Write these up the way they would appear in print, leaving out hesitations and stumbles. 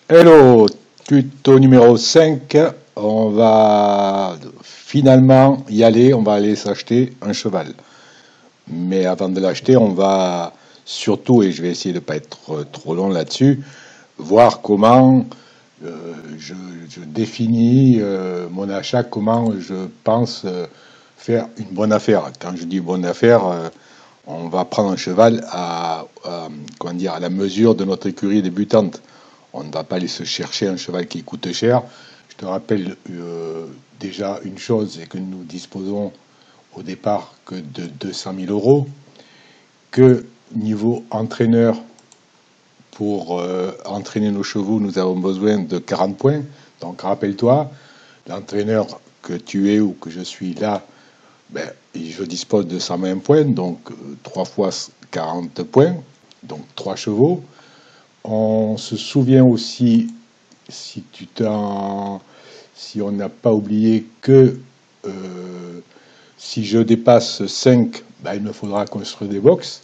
Hello, tuto numéro 5. On va finalement y aller, on va aller s'acheter un cheval. Mais avant de l'acheter, on va surtout, et je vais essayer de ne pas être trop long là-dessus, voir comment je définis mon achat, comment je pense faire une bonne affaire. Quand je dis bonne affaire, on va prendre un cheval comment dire, à la mesure de notre écurie débutante. On ne va pas aller se chercher un cheval qui coûte cher. Je te rappelle déjà une chose, c'est que nous disposons au départ que de 200 000 euros, que niveau entraîneur, pour entraîner nos chevaux, nous avons besoin de 40 points. Donc rappelle-toi, l'entraîneur que tu es ou que je suis là, ben, je dispose de 120 points, donc 3 fois 40 points, donc 3 chevaux. On se souvient aussi, si on n'a pas oublié que si je dépasse 5, ben, il me faudra construire des box.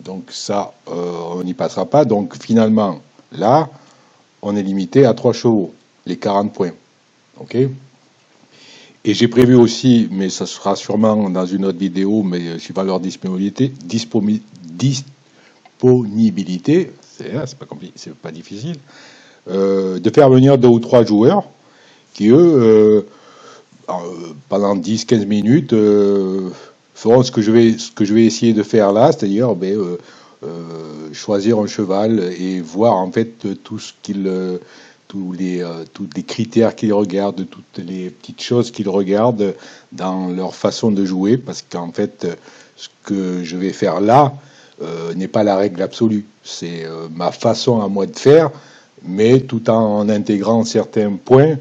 Donc ça, on n'y passera pas. Donc finalement, là, on est limité à 3 chevaux, les 40 points. Ok. Et j'ai prévu aussi, mais ça sera sûrement dans une autre vidéo, mais suivant leur disponibilité, c'est pas difficile, de faire venir 2 ou 3 joueurs qui, eux, pendant 10-15 minutes, feront ce que je vais essayer de faire là, c'est-à-dire choisir un cheval et voir en fait tout ce qu'il tous les critères qu'ils regardent, toutes les petites choses qu'ils regardent dans leur façon de jouer, parce qu'en fait, ce que je vais faire là n'est pas la règle absolue. C'est ma façon à moi de faire, mais tout en intégrant certains points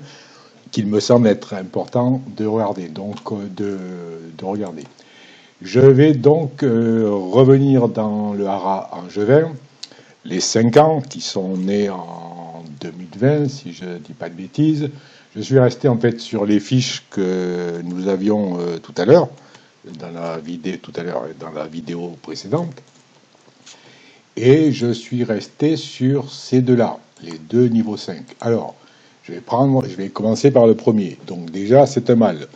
qu'il me semble être important de regarder. De regarder. Je vais donc revenir dans le haras angevin, les 5 ans qui sont nés en 2020, si je ne dis pas de bêtises. Je suis resté en fait sur les fiches que nous avions tout à l'heure, dans la vidéo précédente. Et je suis resté sur ces deux-là, les deux niveaux 5. Alors, je vais commencer par le premier. Donc déjà, c'est un mâle.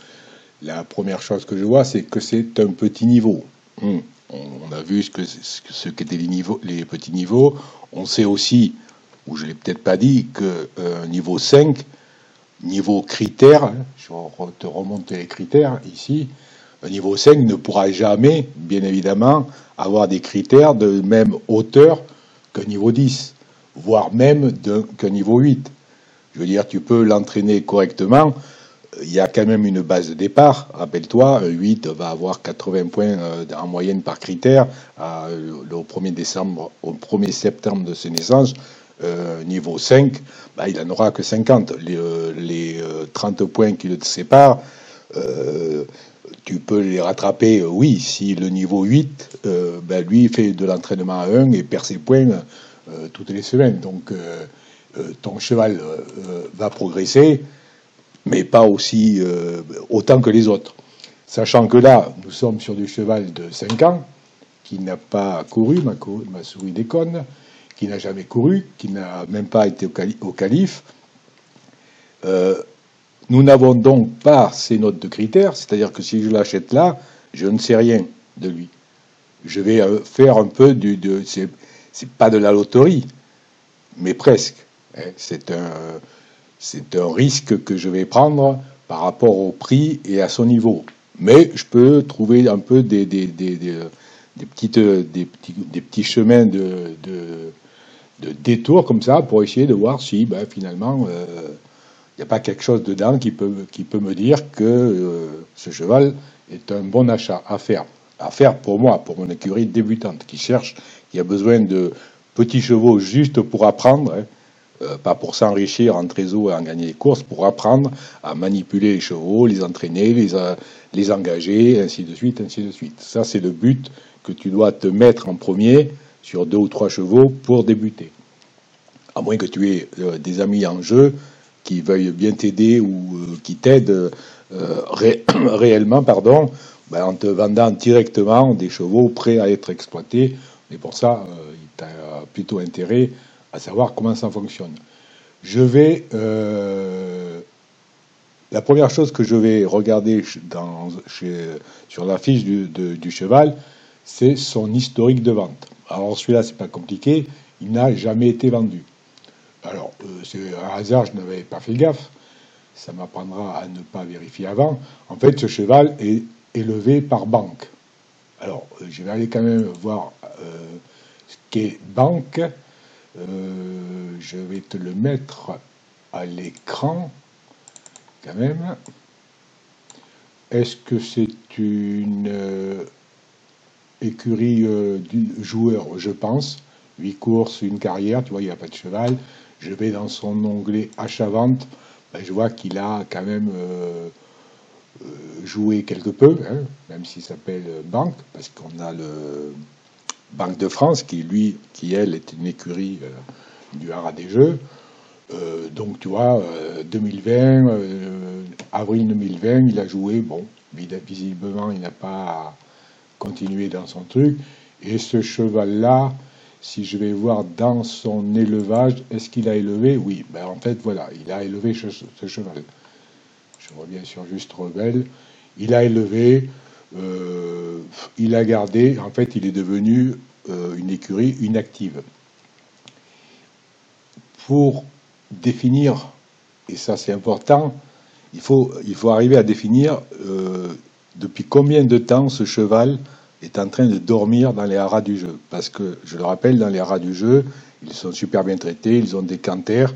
La première chose que je vois, c'est que c'est un petit niveau. On a vu ce qu'étaient les petits niveaux. On sait aussi, ou je ne l'ai peut-être pas dit, que niveau 5, niveau critères, je vais te remonter les critères ici, un niveau 5 ne pourra jamais, bien évidemment, avoir des critères de même hauteur qu'un niveau 10, voire même qu'un niveau 8. Je veux dire, tu peux l'entraîner correctement. Il y a quand même une base de départ. Rappelle-toi, un 8 va avoir 80 points en moyenne par critère au 1er décembre, au 1er septembre de ses naissances. Niveau 5, bah, il n'en aura que 50. Les 30 points qui le séparent, tu peux les rattraper, oui, si le niveau 8, ben, lui fait de l'entraînement à 1 et perd ses points toutes les semaines. Donc ton cheval va progresser, mais pas aussi autant que les autres. Sachant que là, nous sommes sur du cheval de 5 ans, qui n'a pas couru, ma souris déconne, qui n'a jamais couru, qui n'a même pas été au calife. Nous n'avons donc pas ces notes de critères, c'est-à-dire que si je l'achète là, je ne sais rien de lui. Je vais faire un peu c'est pas de la loterie, mais presque. C'est un risque que je vais prendre par rapport au prix et à son niveau. Mais je peux trouver un peu des petits chemins de détour comme ça pour essayer de voir si ben, finalement il n'y a pas quelque chose dedans qui peut me dire que ce cheval est un bon achat à faire. À faire pour moi, pour mon écurie débutante qui a besoin de petits chevaux juste pour apprendre, pas pour s'enrichir en trésor et en gagner les courses, pour apprendre à manipuler les chevaux, les entraîner, les engager, ainsi de suite, ainsi de suite. Ça, c'est le but que tu dois te mettre en premier sur 2 ou 3 chevaux pour débuter. À moins que tu aies des amis en jeu qui veuillent bien t'aider ou qui t'aident réellement, pardon, ben, en te vendant directement des chevaux prêts à être exploités. Et pour ça, tu as plutôt intérêt à savoir comment ça fonctionne. Je vais la première chose que je vais regarder sur la fiche du cheval, c'est son historique de vente. Alors celui-là, c'est pas compliqué, il n'a jamais été vendu. Alors, c'est un hasard, je n'avais pas fait gaffe. Ça m'apprendra à ne pas vérifier avant. En fait, ce cheval est élevé par banque. Alors, je vais aller quand même voir ce qu'est banque. Je vais te le mettre à l'écran, quand même. Est-ce que c'est une écurie du joueur? Je pense. 8 courses, une carrière, tu vois, il n'y a pas de cheval. Je vais dans son onglet achat-vente. Ben, je vois qu'il a quand même joué quelque peu, hein, même s'il s'appelle Banque, parce qu'on a le Banque de France, qui elle, est une écurie du Haras des Jeux. Donc, tu vois, 2020, avril 2020, il a joué. Bon, visiblement, il n'a pas continué dans son truc. Et ce cheval-là, si je vais voir dans son élevage, est-ce qu'il a élevé? Oui, ben en fait, voilà, il a élevé ce cheval. Je reviens sur Juste Rebelle. Il a élevé, il a gardé, en fait, il est devenu une écurie inactive. Pour définir, et ça c'est important, il faut arriver à définir depuis combien de temps ce cheval est en train de dormir dans les haras du jeu. Parce que, je le rappelle, dans les haras du jeu, ils sont super bien traités, ils ont des canters,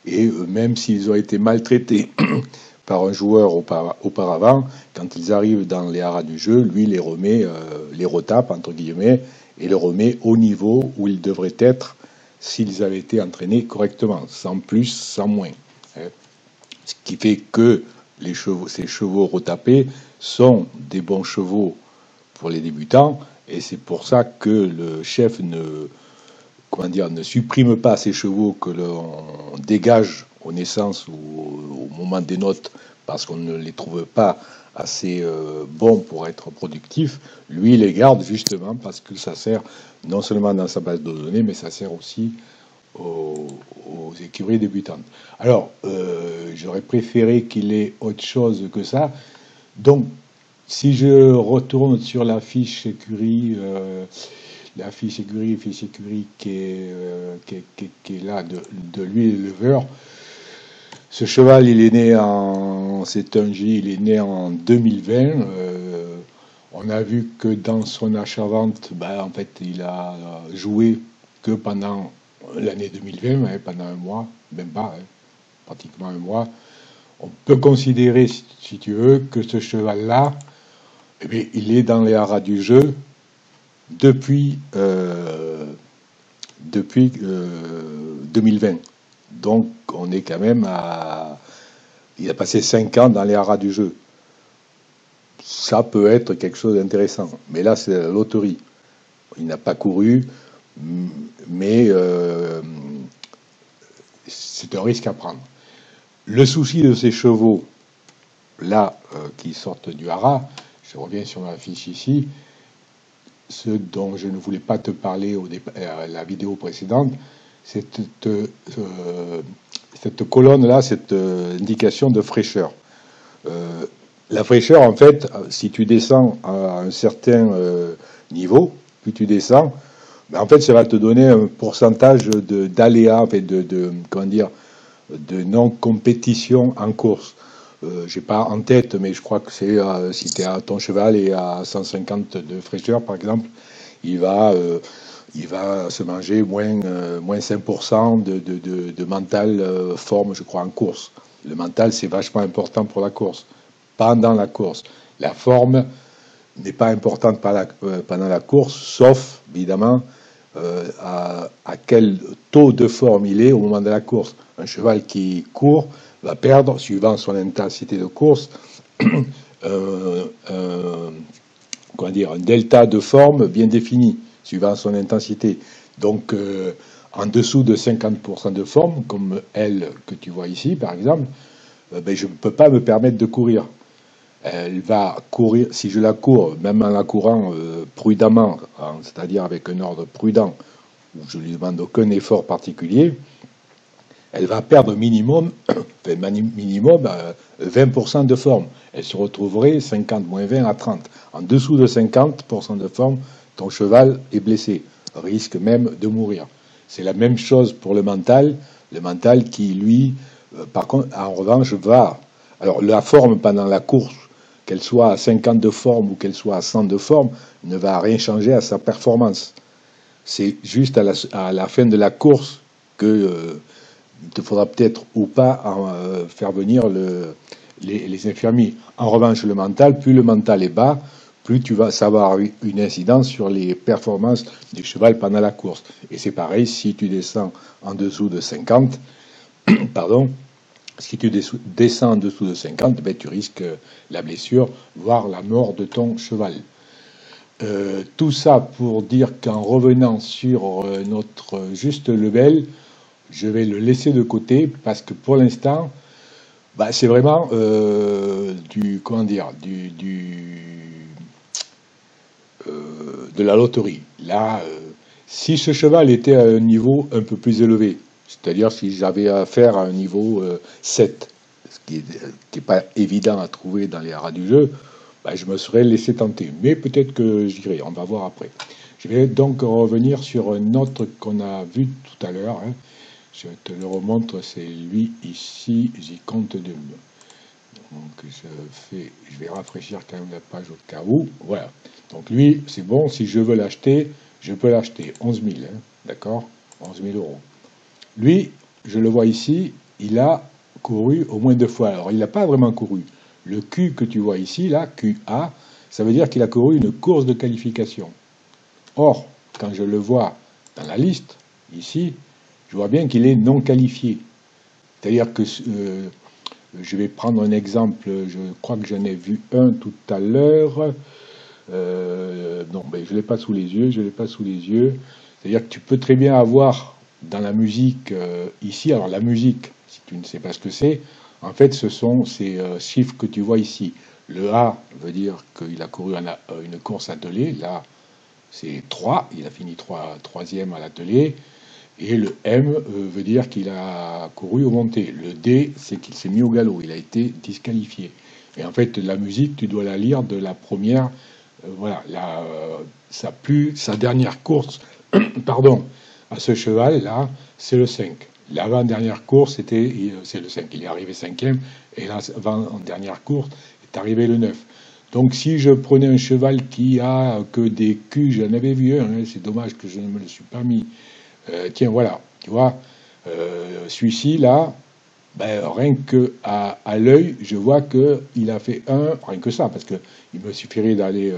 et même s'ils ont été maltraités par un joueur auparavant, quand ils arrivent dans les haras du jeu, lui les remet, les retape, entre guillemets, et les remet au niveau où ils devraient être s'ils avaient été entraînés correctement, sans plus, sans moins. Ce qui fait que ces chevaux retapés sont des bons chevaux pour les débutants, et c'est pour ça que le chef ne supprime pas ces chevaux que l'on dégage aux naissances ou au moment des notes parce qu'on ne les trouve pas assez bons pour être productifs. Lui, il les garde justement parce que ça sert non seulement dans sa base de données, mais ça sert aussi aux écuries débutantes. Alors, j'aurais préféré qu'il ait autre chose que ça. Donc, si je retourne sur la fiche écurie qui est là de lui, l'éleveur, ce cheval, c'est un G, il est né en 2020. On a vu que dans son achat-vente, ben, en fait, il a joué que pendant l'année 2020, hein, pendant un mois, même pas, hein, pratiquement un mois. On peut considérer, si tu veux, que ce cheval-là, eh bien, il est dans les haras du jeu depuis 2020. Donc, on est quand même à... Il a passé 5 ans dans les haras du jeu. Ça peut être quelque chose d'intéressant. Mais là, c'est la loterie. Il n'a pas couru, mais c'est un risque à prendre. Le souci de ces chevaux, là, qui sortent du haras, je reviens sur ma fiche ici, ce dont je ne voulais pas te parler à la vidéo précédente, cette colonne-là, cette indication de fraîcheur. La fraîcheur, en fait, si tu descends à un certain niveau, plus tu descends, ben en fait, ça va te donner un pourcentage d'aléas, en fait, comment dire, de non-compétition en course. J'ai pas en tête, mais je crois que c'est si ton cheval est à 150 de fraîcheur, par exemple, il va se manger moins 5% de mental forme, je crois, en course. Le mental, c'est vachement important pour la course. Pendant la course, la forme n'est pas importante pendant la course, sauf, évidemment, à quel taux de forme il est au moment de la course. Un cheval qui court va perdre, suivant son intensité de course, comment dire, un delta de forme bien défini, suivant son intensité. Donc, en dessous de 50% de forme, comme elle que tu vois ici, par exemple, ben, je ne peux pas me permettre de courir. Elle va courir, si je la cours, même en la courant prudemment, hein, c'est-à-dire avec un ordre prudent, où je ne lui demande aucun effort particulier, elle va perdre minimum, minimum 20% de forme. Elle se retrouverait 50 moins 20 à 30. En dessous de 50% de forme, ton cheval est blessé, risque même de mourir. C'est la même chose pour le mental qui, lui, par contre, en revanche, va... Alors, la forme pendant la course, qu'elle soit à 50 de forme ou qu'elle soit à 100 de forme, ne va rien changer à sa performance. C'est juste à la fin de la course que il te faudra peut-être ou pas faire venir les infirmiers. En revanche, le mental, plus le mental est bas, plus ça va avoir une incidence sur les performances du cheval pendant la course. Et c'est pareil, si tu descends en dessous de 50, pardon, si tu descends en dessous de 50, ben, tu risques la blessure, voire la mort de ton cheval. Tout ça pour dire qu'en revenant sur notre juste level, je vais le laisser de côté parce que pour l'instant, bah, c'est vraiment de la loterie. Là, si ce cheval était à un niveau un peu plus élevé, c'est-à-dire si j'avais affaire à un niveau 7, ce qui n'est pas évident à trouver dans les haras du jeu, bah, je me serais laissé tenter. Mais peut-être que j'irai, on va voir après. Je vais donc revenir sur un autre qu'on a vu tout à l'heure. Hein. Je te le remontre, c'est lui ici, j'y compte 2. Donc je vais rafraîchir quand même la page au cas où. Voilà. Donc lui, c'est bon, si je veux l'acheter, je peux l'acheter. 11 000, hein, d'accord, 11 000 euros. Lui, je le vois ici, il a couru au moins 2 fois. Alors, il n'a pas vraiment couru. Le Q que tu vois ici, là, QA, ça veut dire qu'il a couru une course de qualification. Or, quand je le vois dans la liste, ici, je vois bien qu'il est non qualifié. C'est-à-dire que je vais prendre un exemple, je crois que j'en ai vu un tout à l'heure. Non, ben, je ne l'ai pas sous les yeux, C'est-à-dire que tu peux très bien avoir dans la musique ici, alors la musique, si tu ne sais pas ce que c'est, en fait ce sont ces chiffres que tu vois ici. Le A veut dire qu'il a couru une course attelée, là c'est 3, il a fini troisième à l'atelier. Et le M veut dire qu'il a couru au monté. Le D, c'est qu'il s'est mis au galop, il a été disqualifié. Et en fait, la musique, tu dois la lire de la première, voilà, sa dernière course, pardon, à ce cheval-là, c'est le 5. L'avant-dernière course, c'est le 5. Il est arrivé cinquième, et l'avant-dernière course est arrivé le 9. Donc si je prenais un cheval qui a que des Q, j'en avais vu un, hein, c'est dommage que je ne me le suis pas mis. Tiens, voilà, tu vois, celui-ci, là, ben, rien que à l'œil, je vois qu'il a fait rien que ça, parce qu'il me suffirait d'aller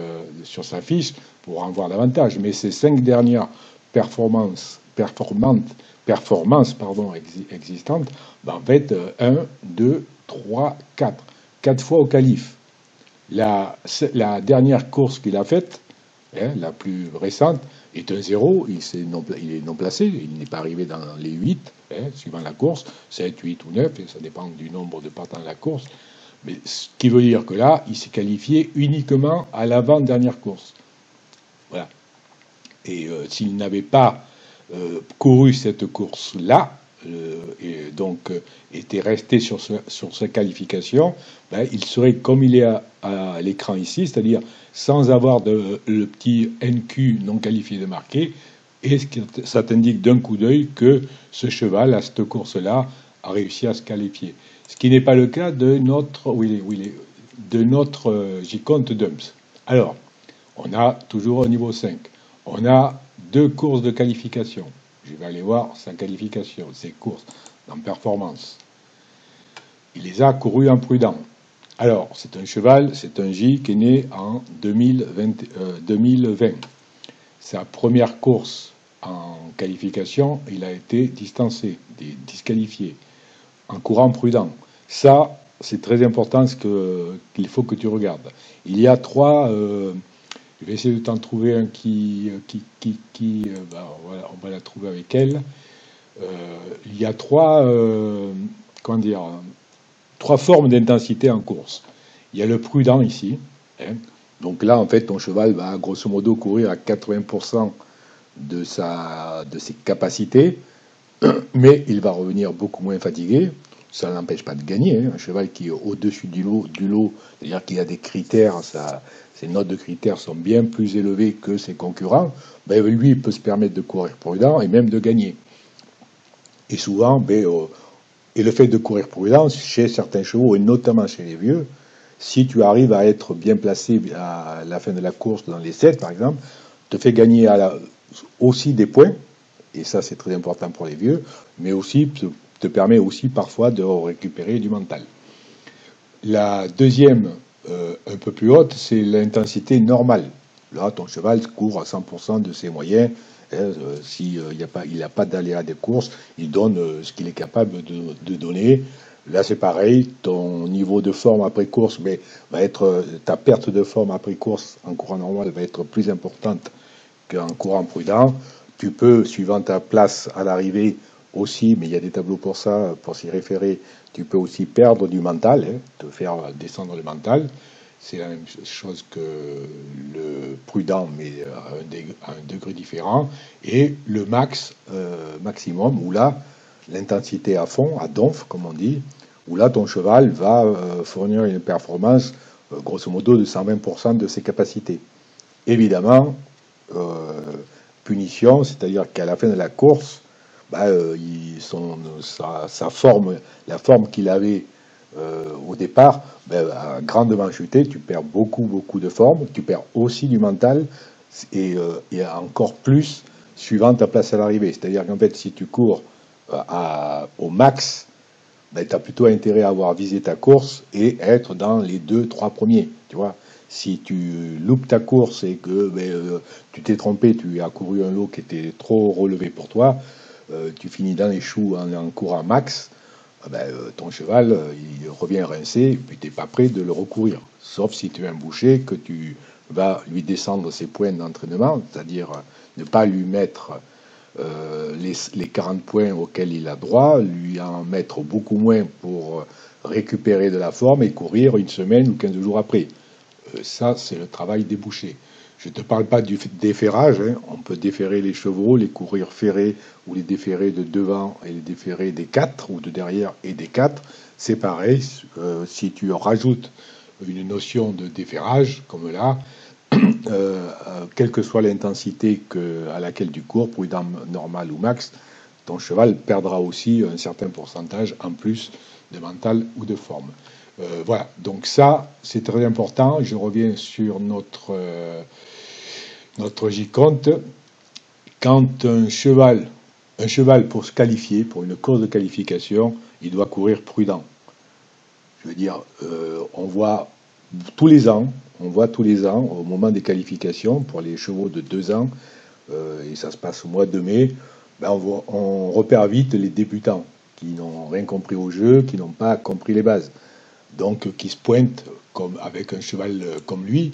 sur sa fiche pour en voir davantage. Mais ces 5 dernières performances existantes, ben, en fait, 1, 2, 3, 4. 4 fois au qualif. La dernière course qu'il a faite, hein, la plus récente, est un 0, il est non placé, il n'est pas arrivé dans les 8, hein, suivant la course, 7, 8 ou 9, et ça dépend du nombre de partants de la course. Mais ce qui veut dire que là, il s'est qualifié uniquement à l'avant-dernière course. Voilà. Et s'il n'avait pas couru cette course-là, et donc était resté sur sa qualification, ben, il serait comme il est à l'écran ici, c'est-à-dire sans avoir le petit NQ non qualifié de marqué, et ça t'indique d'un coup d'œil que ce cheval, à cette course-là, a réussi à se qualifier. Ce qui n'est pas le cas de notre, J-Compte Dumps. Alors, on a toujours au niveau 5. On a 2 courses de qualification. Je vais aller voir sa qualification, ses courses en performance. Il les a courues en prudent. Alors, c'est un cheval, c'est un J qui est né en 2020. Sa première course en qualification, il a été distancé, disqualifié, en courant prudent. Ça, c'est très important qu'il faut que tu regardes. Il y a 3... je vais essayer de t'en trouver un voilà, on va la trouver avec elle. Il y a 3 formes d'intensité en course. Il y a le prudent ici. Hein. Donc là, en fait, ton cheval va grosso modo courir à 80% de ses capacités. mais il va revenir beaucoup moins fatigué. Ça ne l'empêche pas de gagner, hein. Un cheval qui est au-dessus du lot, c'est-à-dire qu'il y a des critères, ses notes de critères sont bien plus élevées que ses concurrents, ben, lui, il peut se permettre de courir prudent et même de gagner. Et souvent, et le fait de courir prudent, chez certains chevaux, et notamment chez les vieux, si tu arrives à être bien placé à la fin de la course dans les 7, par exemple, te fait gagner aussi des points, et ça c'est très important pour les vieux, mais aussi te permet aussi parfois de récupérer du mental. La deuxième, un peu plus haute, c'est l'intensité normale. Là, ton cheval court à 100% de ses moyens. Hein, si il n'a pas d'aléa des courses, il donne ce qu'il est capable de donner. Là, c'est pareil, ton niveau de forme après course va être, ta perte de forme après course en courant normal va être plus importante qu'en courant prudent. Tu peux, suivant ta place à l'arrivée aussi, mais il y a des tableaux pour ça, pour s'y référer, tu peux aussi perdre du mental, hein, te faire descendre le mental. C'est la même chose que le prudent, mais à un degré différent. Et le maximum, où là, l'intensité à fond, à donf, comme on dit, où là, ton cheval va fournir une performance, grosso modo, de 120% de ses capacités. Évidemment, euh, punition, c'est-à-dire qu'à la fin de la course, sa forme, la forme qu'il avait au départ, a grandement chuté. Tu perds beaucoup, beaucoup de forme. Tu perds aussi du mental et encore plus suivant ta place à l'arrivée. C'est-à-dire qu'en fait, si tu cours au max, tu as plutôt intérêt à avoir visé ta course et être dans les 2, 3 premiers. Tu vois, si tu loupes ta course et que tu t'es trompé, tu as couru un lot qui était trop relevé pour toi, tu finis dans les choux en courant max, ton cheval, il revient rincé, et puis tu n'es pas prêt de le recourir. Sauf si tu es un boucher, que tu vas lui descendre ses points d'entraînement, c'est-à-dire ne pas lui mettre les 40 points auxquels il a droit, lui en mettre beaucoup moins pour récupérer de la forme et courir une semaine ou 15 jours après. Ça, c'est le travail des bouchers. Je ne te parle pas du déferrage, hein. On peut déferrer les chevaux, les courir ferrés ou les déferrer de devant et les déferrer des 4 ou de derrière et des 4. C'est pareil, si tu rajoutes une notion de déferrage, comme là, quelle que soit l'intensité à laquelle tu cours, prudent, normal ou max, ton cheval perdra aussi un certain pourcentage en plus de mental ou de forme. Voilà, donc ça, c'est très important. Je reviens sur notre J-compte. Quand un cheval pour se qualifier, pour une course de qualification, il doit courir prudent. Je veux dire, tous les ans, on voit tous les ans, au moment des qualifications, pour les chevaux de 2 ans, et ça se passe au mois de mai, on repère vite les débutants qui n'ont rien compris au jeu, qui n'ont pas compris les bases. Donc, qui se pointent avec un cheval comme lui,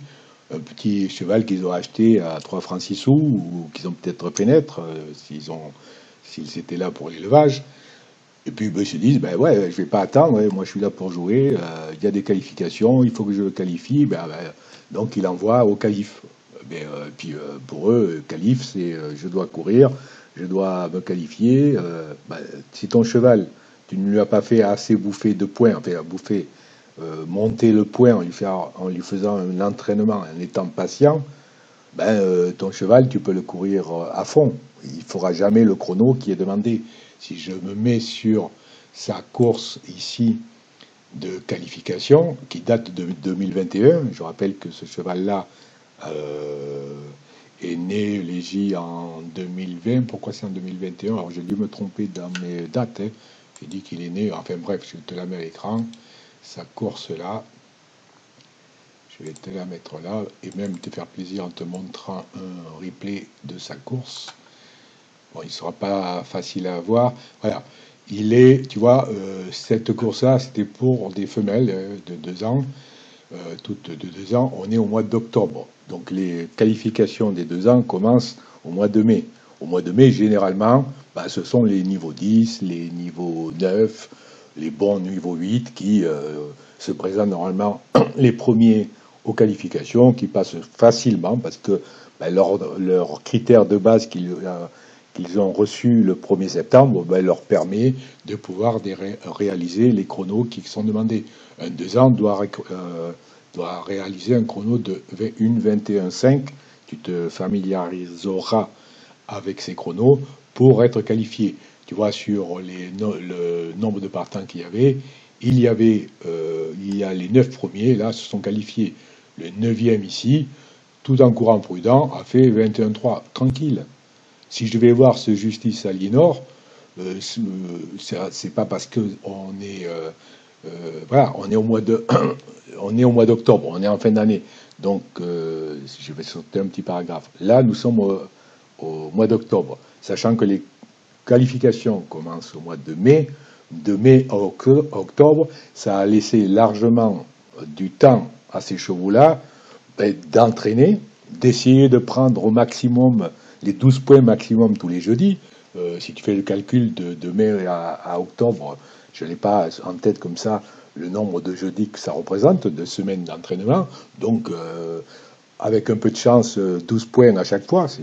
un petit cheval qu'ils ont acheté à 3 francs 6 sous, ou qu'ils ont peut-être fait naître, s'ils étaient là pour l'élevage. Et puis ils se disent, ben ouais, je vais pas attendre, ouais, moi je suis là pour jouer, il y a des qualifications, il faut que je le qualifie, donc il envoie au calife. Puis pour eux, calife, c'est je dois courir, je dois me qualifier. Si ton cheval, tu ne lui as pas fait assez bouffer de points, enfin bouffer, monter le point en lui faisant un entraînement, en étant patient, ton cheval, tu peux le courir à fond. Il ne fera jamais le chrono qui est demandé. Si je me mets sur sa course ici de qualification, qui date de 2021, je rappelle que ce cheval-là est né légi en 2020. Pourquoi c'est en 2021? Alors j'ai dû me tromper dans mes dates, hein. J'ai dit qu'il est né, enfin bref, je te la mets à l'écran, sa course-là. Je vais te la mettre là et même te faire plaisir en te montrant un replay de sa course. Bon, il ne sera pas facile à voir. Voilà. Tu vois, cette course-là, c'était pour des femelles de 2 ans, toutes de 2 ans. On est au mois d'octobre. Donc les qualifications des 2 ans commencent au mois de mai. Au mois de mai, généralement, ce sont les niveaux 10, les niveaux 9, les bons niveaux 8 qui se présentent normalement les premiers aux qualifications, qui passent facilement parce que leurs critères de base qu'ils ont reçus le 1er septembre ben, leur permet de pouvoir réaliser les chronos qui sont demandés. Un 2 ans doit réaliser un chrono de 1,21,5. Tu te familiariseras avec ces chronos pour être qualifié. Tu vois, sur le nombre de partants qu'il y avait, il y a les 9 premiers, là, se sont qualifiés. Le 9e ici, tout en courant prudent, a fait 21,3. Tranquille. Si je vais voir ce Justice Aliénor, c'est pas parce que voilà, on est au mois d'octobre, on est en fin d'année. Donc, je vais sauter un petit paragraphe. Là, nous sommes au mois d'octobre, sachant que les qualifications commencent au mois de mai. De mai à octobre, ça a laissé largement du temps à ces chevaux-là d'entraîner, d'essayer de prendre au maximum les 12 points maximum tous les jeudis. Si tu fais le calcul de mai à octobre, je n'ai pas en tête comme ça le nombre de jeudis que ça représente, de semaines d'entraînement. Donc, avec un peu de chance, 12 points à chaque fois, ce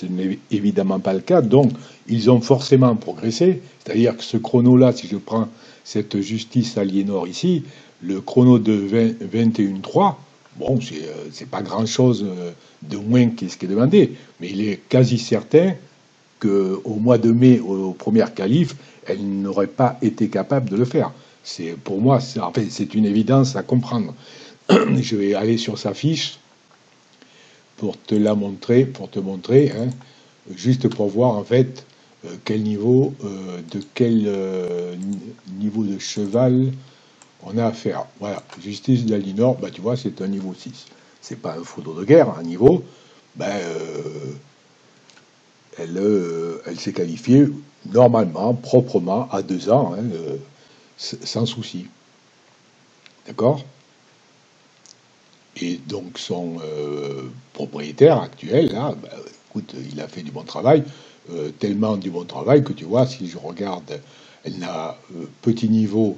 n'est évidemment pas le cas. Donc, ils ont forcément progressé. C'est-à-dire que ce chrono-là, si je prends cette Justice Aliénor ici, le chrono de 21,3, bon, c'est pas grand-chose de moins que ce qui est demandé. Mais il est quasi certain qu'au mois de mai, aux premières qualifs, elle n'aurait pas été capable de le faire. Pour moi, c'est une évidence à comprendre. Je vais aller sur sa fiche pour te montrer, hein, juste pour voir en fait quel niveau, niveau de cheval on a affaire. Voilà, Justice d'Aliénor, bah, tu vois, c'est un niveau 6. C'est pas un foudre de guerre, un niveau. Ben, elle s'est qualifiée normalement, proprement, à 2 ans, hein, sans souci. D'accord? Et donc son propriétaire actuel, là, bah, écoute, il a fait du bon travail, tellement du bon travail que tu vois, si je regarde, elle n'a petit niveau,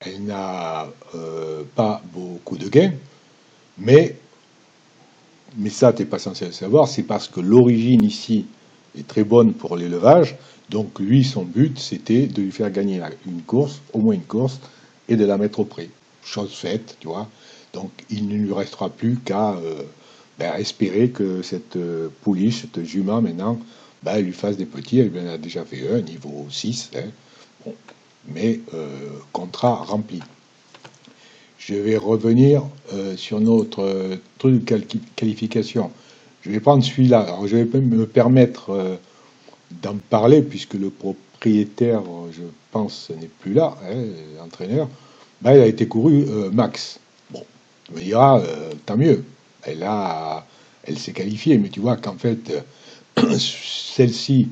elle n'a pas beaucoup de gains, mais ça, tu n'es pas censé le savoir, c'est parce que l'origine ici est très bonne pour l'élevage, donc lui, son but, c'était de lui faire gagner une course, au moins une course, et de la mettre au pré. Chose faite, tu vois. Donc il ne lui restera plus qu'à espérer que cette pouliche, cette jument maintenant, elle lui fasse des petits. Elle en a déjà fait un, niveau 6. Hein. Bon. Mais contrat rempli. Je vais revenir sur notre truc de qualification. Je vais prendre celui-là. Alors je vais me permettre d'en parler puisque le propriétaire, je pense, n'est plus là, hein, l'entraîneur. Il a été couru max. Bon, tu me diras, tant mieux. Elle s'est qualifiée, mais tu vois qu'en fait, celle-ci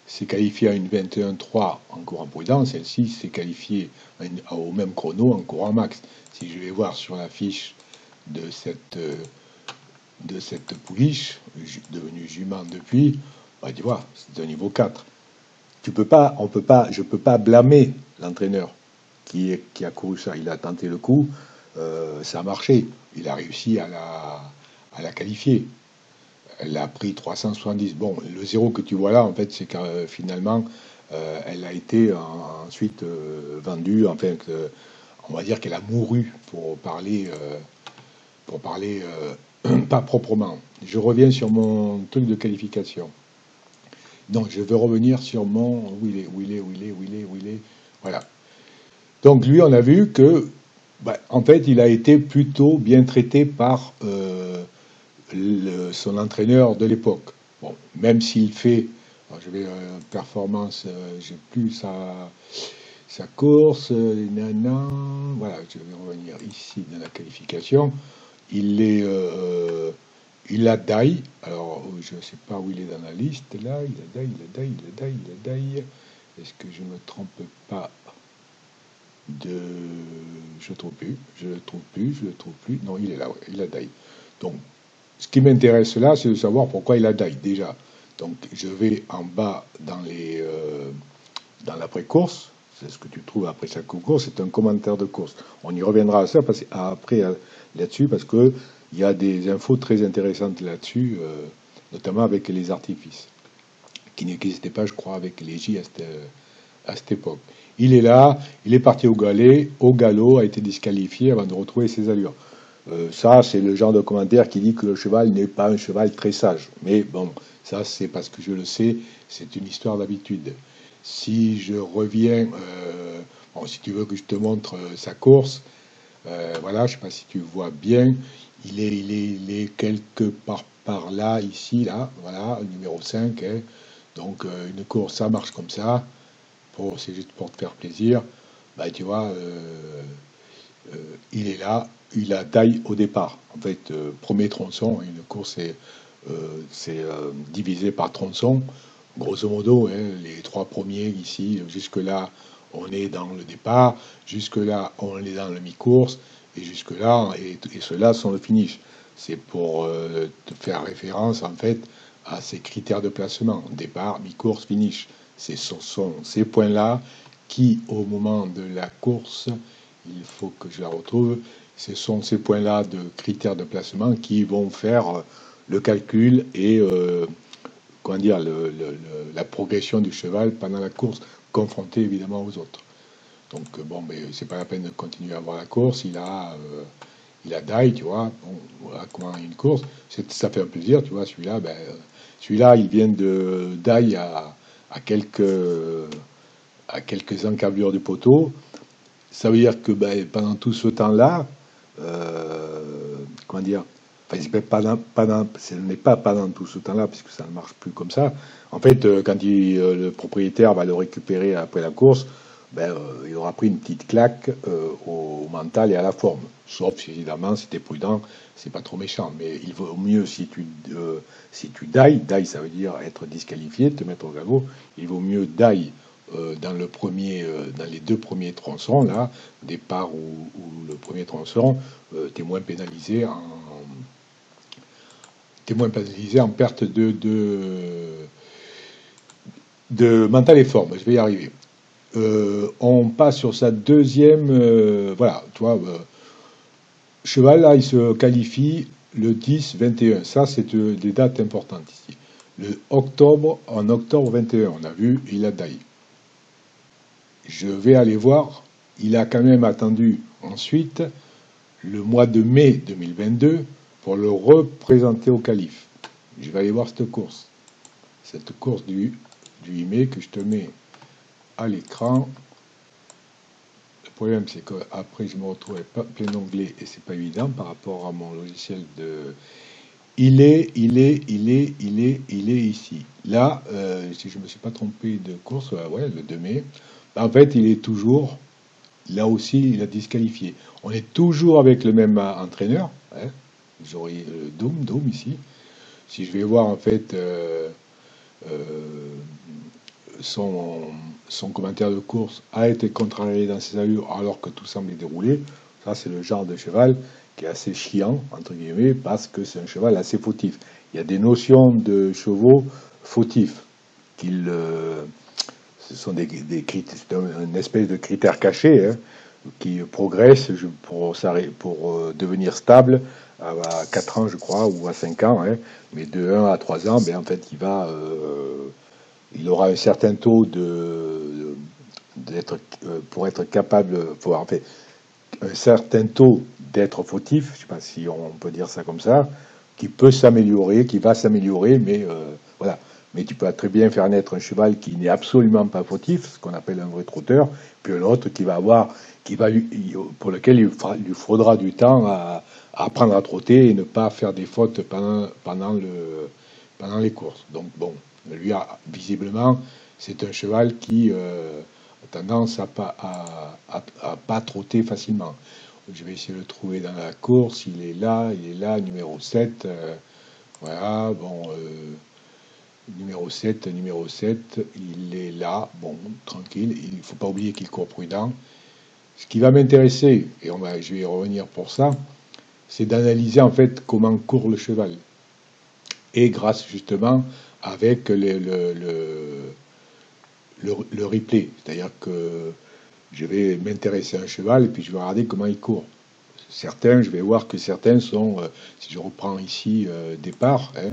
s'est qualifiée à une 21,3 en courant prudent, celle-ci s'est qualifiée au même chrono en courant max. Si je vais voir sur la fiche de cette pouliche, devenue jument depuis, tu vois, c'est un niveau 4. Je peux pas blâmer l'entraîneur qui a couru ça. Il a tenté le coup, ça a marché. Il a réussi à la qualifier. Elle a pris 370. Bon, le zéro que tu vois là, en fait, c'est que finalement, elle a été ensuite vendue. Enfin, on va dire qu'elle a mouru pour parler pas proprement. Je reviens sur mon truc de qualification. Donc, je veux revenir sur mon où il est. Voilà. Donc, lui, on a vu que, en fait, il a été plutôt bien traité par son entraîneur de l'époque. Bon, même s'il fait, je vais performance, j'ai plus sa course, voilà, je vais revenir ici dans la qualification. Il a Dai, alors je ne sais pas où il est dans la liste, là, il a Dai. Est-ce que je ne me trompe pas je le trouve plus, non, il est là, ouais, il a Dai. Donc, ce qui m'intéresse là, c'est de savoir pourquoi il a Dai, déjà. Donc, je vais en bas dans l'après-course, c'est ce que tu trouves après chaque course, c'est un commentaire de course. On y reviendra à ça après là-dessus, parce qu'il y a des infos très intéressantes là-dessus, notamment avec les artifices. qui n'existait pas, je crois, avec les J à cette époque. Il est là, il est parti au galop, a été disqualifié avant de retrouver ses allures. Ça, c'est le genre de commentaire qui dit que le cheval n'est pas un cheval très sage. Mais bon, ça, c'est parce que je le sais, c'est une histoire d'habitude. Si je reviens, bon, si tu veux que je te montre sa course, voilà, je ne sais pas si tu vois bien, il est quelque part par là, ici, là, voilà, numéro 5. Hein. Donc, une course, ça marche comme ça. C'est juste pour te faire plaisir. Bah, tu vois, il est là, il a taille au départ. En fait, premier tronçon, une course c'est divisé par tronçon. Grosso modo, hein, les trois premiers ici, jusque-là, on est dans le départ, jusque-là, on est dans le mi-course, et jusque-là, et ceux-là sont le finish. C'est pour te faire référence, en fait, à ces critères de placement, départ, mi-course, finish. Ce sont ces points-là qui, au moment de la course, il faut que je la retrouve, ce sont ces points-là de critères de placement qui vont faire le calcul et comment dire, la progression du cheval pendant la course, confronté évidemment aux autres. Donc bon, mais c'est pas la peine de continuer à voir la course. Il a die, tu vois. Bon, voilà comment une course. Ça fait un plaisir, tu vois. Celui-là, celui-là, il vient de die à quelques encablures du poteau. Ça veut dire que pendant tout ce temps-là, comment dire, enfin, ce n'est pas pendant tout ce temps-là, puisque ça ne marche plus comme ça. En fait, quand le propriétaire va le récupérer après la course, il aura pris une petite claque au mental et à la forme. Sauf si, évidemment, si tu es prudent, c'est pas trop méchant. Mais il vaut mieux si tu die, ça veut dire être disqualifié, te mettre au galop, il vaut mieux die dans les deux premiers tronçons, là, départ ou le premier tronçon, tu es moins pénalisé en perte de mental et forme. Je vais y arriver. On passe sur sa deuxième. Voilà, tu vois, cheval, là, il se qualifie le 10-21. Ça, c'est des dates importantes ici. En octobre 21, on a vu, il a daillé. Je vais aller voir, il a quand même attendu ensuite le mois de mai 2022 pour le représenter au calife. Je vais aller voir cette course du 8 mai que je te mets à l'écran. Le problème, c'est qu'après, je me retrouve avec plein d'onglets et c'est pas évident par rapport à mon logiciel de. Il est ici. Là, si je ne me suis pas trompé de course, ouais, le 2 mai, en fait, il est toujours, là aussi, il a disqualifié. On est toujours avec le même entraîneur, hein, j'aurai Doom ici. Si je vais voir, en fait, euh, son, son commentaire de course a été contrarié dans ses allures alors que tout semblait dérouler. Ça, c'est le genre de cheval qui est assez chiant, entre guillemets, parce que c'est un cheval assez fautif. Il y a des notions de chevaux fautifs. Ce sont c'est une espèce de critère caché hein, qui progresse pour devenir stable à 4 ans, je crois, ou à 5 ans. Hein, mais de 1 à 3 ans, en fait, il aura un certain taux pour être capable, en fait, un certain taux d'être fautif, je ne sais pas si on peut dire ça comme ça, qui peut s'améliorer, qui va s'améliorer, mais voilà. Mais tu peux très bien faire naître un cheval qui n'est absolument pas fautif, ce qu'on appelle un vrai trotteur, puis un autre pour lequel il lui faudra du temps à apprendre à trotter et ne pas faire des fautes pendant les courses. Donc bon, lui, visiblement, c'est un cheval qui a tendance à pas trotter facilement. Je vais essayer de le trouver dans la course. Il est là, numéro 7. Voilà, bon, numéro 7, il est là, bon, tranquille. Il ne faut pas oublier qu'il court prudent. Ce qui va m'intéresser, et je vais y revenir pour ça, c'est d'analyser en fait comment court le cheval. Et grâce justement avec le replay. C'est-à-dire que je vais m'intéresser à un cheval et puis je vais regarder comment il court. Je vais voir que certains sont, si je reprends ici départ, hein,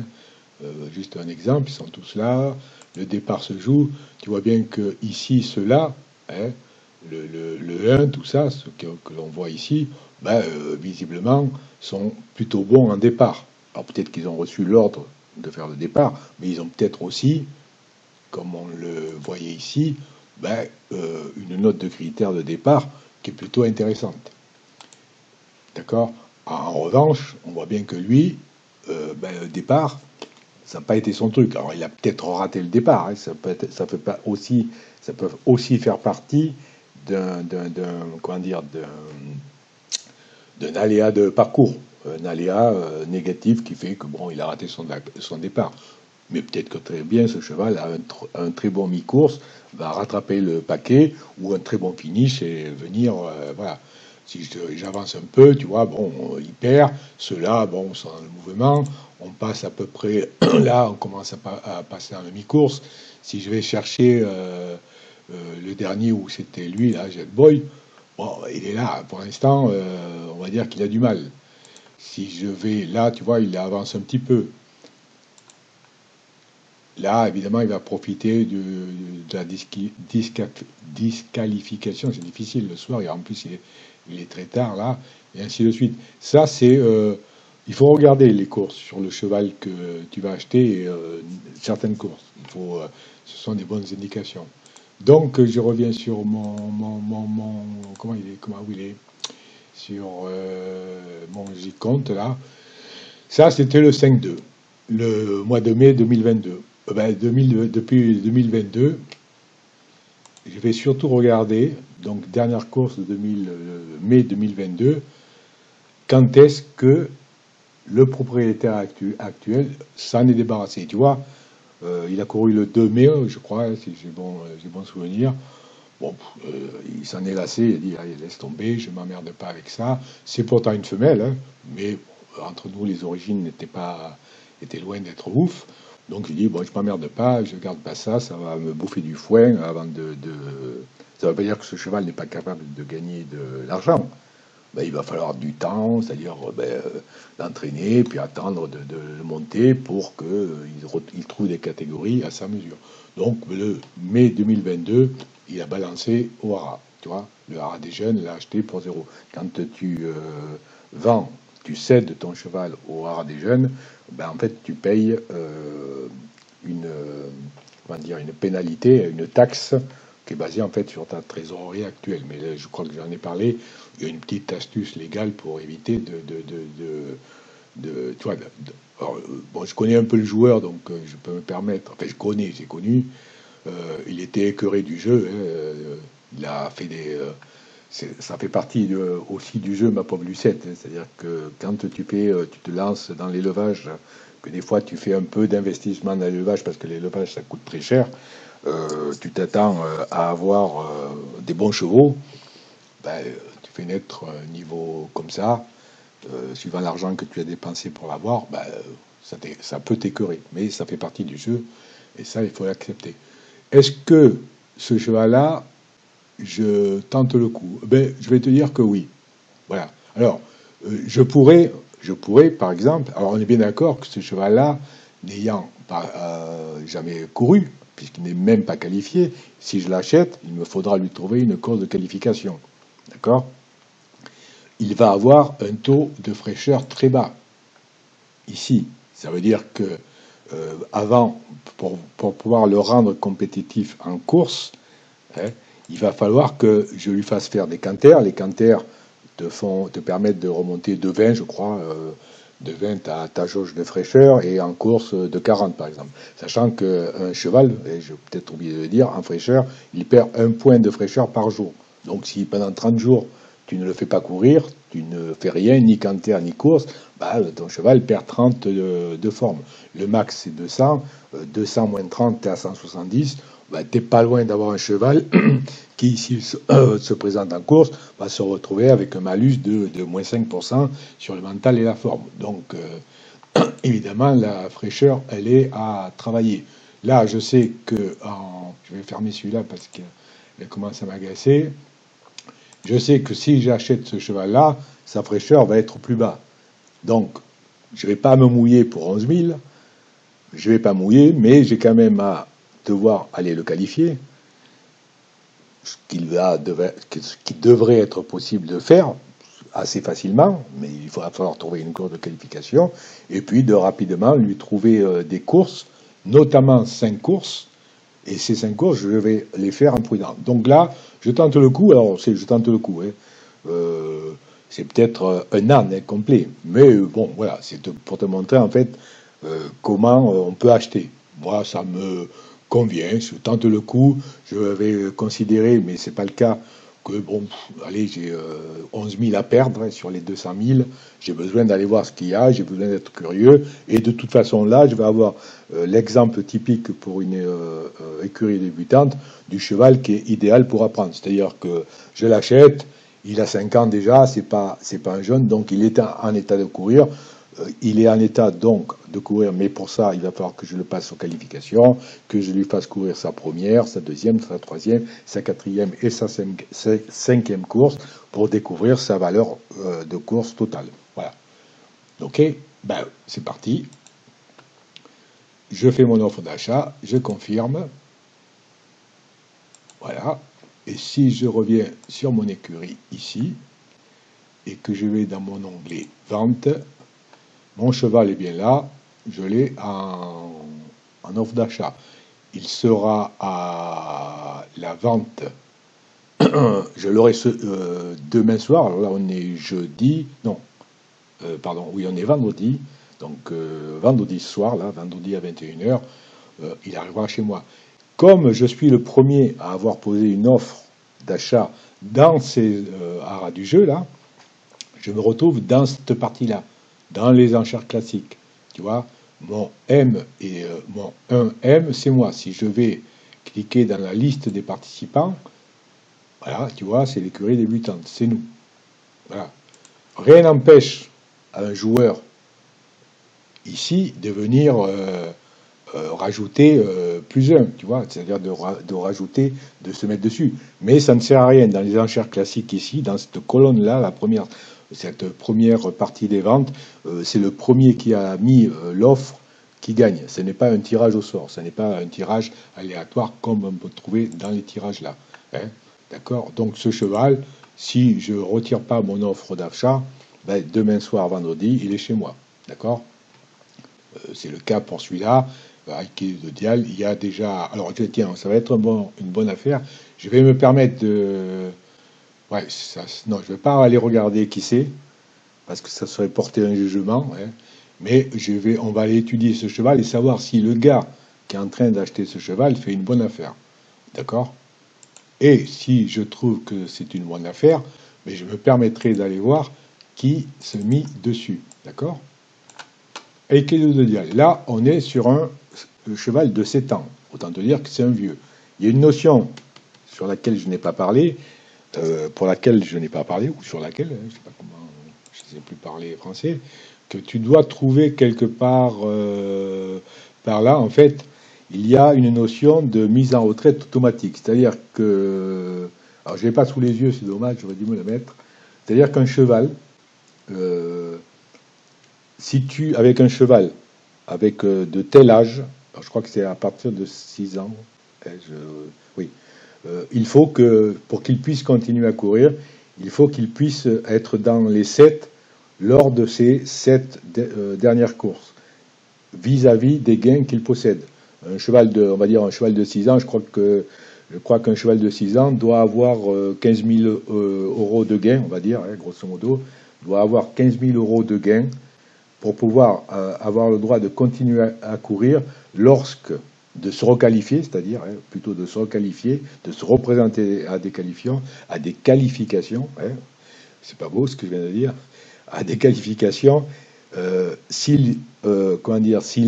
juste un exemple, ils sont tous là. le départ se joue, tu vois bien que ici, ceux-là, hein, le 1, tout ça, ce que l'on voit ici, ben, visiblement, sont plutôt bons en départ. Alors peut-être qu'ils ont reçu l'ordre de faire le départ, mais ils ont peut-être aussi, comme on le voyait ici, ben, une note de critère de départ qui est plutôt intéressante. D'accord? En revanche, on voit bien que lui, ben, le départ, ça n'a pas été son truc. Alors il a peut-être raté le départ, hein, ça peut pas aussi, ça peut aussi faire partie comment dire, d'un aléa de parcours, un aléa négatif qui fait que bon, il a raté son départ. Mais peut-être que très bien ce cheval a un très bon mi-course, va rattraper le paquet ou un très bon finish et venir, voilà. Si j'avance un peu, tu vois, bon, il perd. Ceux-là, bon, sont dans le mouvement. On passe à peu près, là, on commence à passer dans le mi-course. Si je vais chercher le dernier où c'était lui, là, Jack Boy, bon, il est là. Pour l'instant, on va dire qu'il a du mal. Si je vais là, tu vois, il avance un petit peu. Là, évidemment, il va profiter de la disqualification. C'est difficile le soir, et en plus, il est très tard, là, et ainsi de suite. Ça, c'est. Il faut regarder les courses sur le cheval que tu vas acheter, et, certaines courses. Ce sont des bonnes indications. Donc, je reviens sur comment il est, sur mon J-compte, là. Ça, c'était le 5-2, le mois de mai 2022. Ben, depuis 2022, je vais surtout regarder, donc dernière course de mai 2022, quand est-ce que le propriétaire actuel s'en est débarrassé. Tu vois, il a couru le 2 mai, je crois, si j'ai bon souvenir. Bon, il s'en est lassé, il a dit, allez, laisse tomber, je m'emmerde pas avec ça. C'est pourtant une femelle, hein, mais entre nous, les origines étaient loin d'être ouf. Donc je dis, bon, je m'emmerde pas, je garde pas ça, ça va me bouffer du foin avant Ça ne veut pas dire que ce cheval n'est pas capable de gagner de l'argent. Ben, il va falloir du temps, c'est-à-dire l'entraîner, puis attendre de le monter pour qu'il trouve des catégories à sa mesure. Donc le mai 2022, il a balancé au haras. Tu vois, le haras des jeunes, il l'a acheté pour zéro. Quand tu vends, tu cèdes ton cheval au haras des jeunes, ben, en fait, tu payes une, comment dire, une pénalité, une taxe qui est basée en fait sur ta trésorerie actuelle. Mais là, je crois que j'en ai parlé. Il y a une petite astuce légale pour éviter tu vois, alors, bon, je connais un peu le joueur, donc je peux me permettre. Enfin, j'ai connu. Il était écœuré du jeu. Hein, il a fait ça fait partie aussi du jeu, ma pauvre Lucette. Hein, c'est-à-dire que quand tu te lances dans l'élevage, que des fois tu fais un peu d'investissement dans l'élevage parce que l'élevage ça coûte très cher, tu t'attends à avoir des bons chevaux, ben, tu fais naître un niveau comme ça, suivant l'argent que tu as dépensé pour l'avoir, ben, ça peut t'écœurer, mais ça fait partie du jeu, et ça, il faut l'accepter. Est-ce que ce cheval-là, je tente le coup? Ben, je vais te dire que oui. Voilà. Alors, je pourrais, par exemple, alors on est bien d'accord que ce cheval-là, n'ayant pas jamais couru, puisqu'il n'est même pas qualifié, si je l'achète, il me faudra lui trouver une course de qualification. D'accord? Il va avoir un taux de fraîcheur très bas. Ici, ça veut dire que avant, pour pouvoir le rendre compétitif en course, hein, il va falloir que je lui fasse faire des canters. Les canters te permettent de remonter de 20, je crois, de 20 à ta jauge de fraîcheur, et en course de 40 par exemple. Sachant qu'un cheval, et j'ai peut-être oublié de le dire, en fraîcheur, il perd 1 point de fraîcheur par jour. Donc si pendant 30 jours, tu ne le fais pas courir, tu ne fais rien, ni canter, ni course, bah, ton cheval perd 30 de forme. Le max c'est 200, 200 moins 30, tu es à 170, bah, tu n'es pas loin d'avoir un cheval qui, s'il se présente en course, va se retrouver avec un malus de moins 5% sur le mental et la forme. Donc, évidemment, la fraîcheur, elle est à travailler. Là, je sais que, je vais fermer celui-là parce qu'il commence à m'agacer. Je sais que si j'achète ce cheval-là, sa fraîcheur va être plus bas. Donc, je ne vais pas me mouiller pour 11 000, je ne vais pas mouiller, mais j'ai quand même à devoir aller le qualifier, ce qui devrait être possible de faire assez facilement, mais il va falloir trouver une course de qualification, et puis de rapidement lui trouver des courses, notamment 5 courses, et ces 5 courses, je vais les faire en prudent. Donc là, je tente le coup, alors je tente le coup, hein. C'est peut-être un an complet, mais bon, voilà, c'est pour te montrer en fait comment on peut acheter. Moi, ça me convient, je tente le coup, je vais considérer, mais c'est pas le cas, que bon, allez, j'ai 11 000 à perdre hein, sur les 200 000, j'ai besoin d'aller voir ce qu'il y a, j'ai besoin d'être curieux, et de toute façon là, je vais avoir l'exemple typique pour une écurie débutante du cheval qui est idéal pour apprendre, c'est-à-dire que je l'achète, il a 5 ans déjà, c'est pas un jeune, donc il est en état de courir. Il est en état donc de courir, mais pour ça, il va falloir que je le passe aux qualifications, que je lui fasse courir sa première, sa deuxième, sa troisième, sa quatrième et sa cinquième course pour découvrir sa valeur de course totale. Voilà. Ok, ben, c'est parti. Je fais mon offre d'achat, je confirme. Voilà. Et si je reviens sur mon écurie ici, et que je vais dans mon onglet Vente, mon cheval est bien là, je l'ai en offre d'achat. Il sera à la vente, je l'aurai demain soir, alors là on est jeudi, non, pardon, oui on est vendredi, donc vendredi soir, là, vendredi à 21h, il arrivera chez moi. Comme je suis le premier à avoir posé une offre d'achat dans ces haras du jeu, là, je me retrouve dans cette partie-là, dans les enchères classiques. Tu vois, mon M et mon 1M, c'est moi. Si je vais cliquer dans la liste des participants, voilà, tu vois, c'est l'écurie débutante, c'est nous. Voilà. Rien n'empêche à un joueur ici de venir rajouter plus un, tu vois, c'est-à-dire de rajouter, de se mettre dessus. Mais ça ne sert à rien dans les enchères classiques ici, dans cette colonne-là, cette première partie des ventes, c'est le premier qui a mis l'offre qui gagne. Ce n'est pas un tirage au sort, ce n'est pas un tirage aléatoire comme on peut trouver dans les tirages là. Hein, d'accord? Donc ce cheval, si je ne retire pas mon offre d'achat, ben, demain soir, vendredi, il est chez moi. D'accord? C'est le cas pour celui-là. Aikido de Dial, il y a déjà. Alors, tiens, ça va être une bonne affaire. Je vais me permettre de. Ouais, non, je ne vais pas aller regarder qui c'est, parce que ça serait porter un jugement. Hein, mais on va aller étudier ce cheval et savoir si le gars qui est en train d'acheter ce cheval fait une bonne affaire. D'accord? Et si je trouve que c'est une bonne affaire, mais je me permettrai d'aller voir qui se mit dessus. D'accord? Aikido de Dial. Là, on est sur un cheval de 7 ans. Autant te dire que c'est un vieux. Il y a une notion sur laquelle je n'ai pas parlé, pour laquelle je n'ai pas parlé, ou sur laquelle, je ne sais pas comment, je ne sais plus parler français, que tu dois trouver quelque part par là, en fait, il y a une notion de mise en retraite automatique. C'est-à-dire que, alors je ne l'ai pas sous les yeux, c'est dommage, j'aurais dû me le mettre. C'est-à-dire qu'un cheval, avec un cheval, avec de tel âge, alors je crois que c'est à partir de 6 ans, oui, il faut que, pour qu'il puisse continuer à courir, il faut qu'il puisse être dans les 7 lors de ces 7 dernières courses, vis-à-vis des gains qu'il possède. Un cheval on va dire un cheval de 6 ans, je crois qu'un cheval de 6 ans doit avoir 15 000 euros de gains, on va dire, hein, grosso modo, doit avoir 15 000 euros de gains pour pouvoir avoir le droit de continuer à courir de se requalifier, c'est-à-dire plutôt de se requalifier, de se représenter à des qualifications, hein, c'est pas beau ce que je viens de dire, à des qualifications, s'il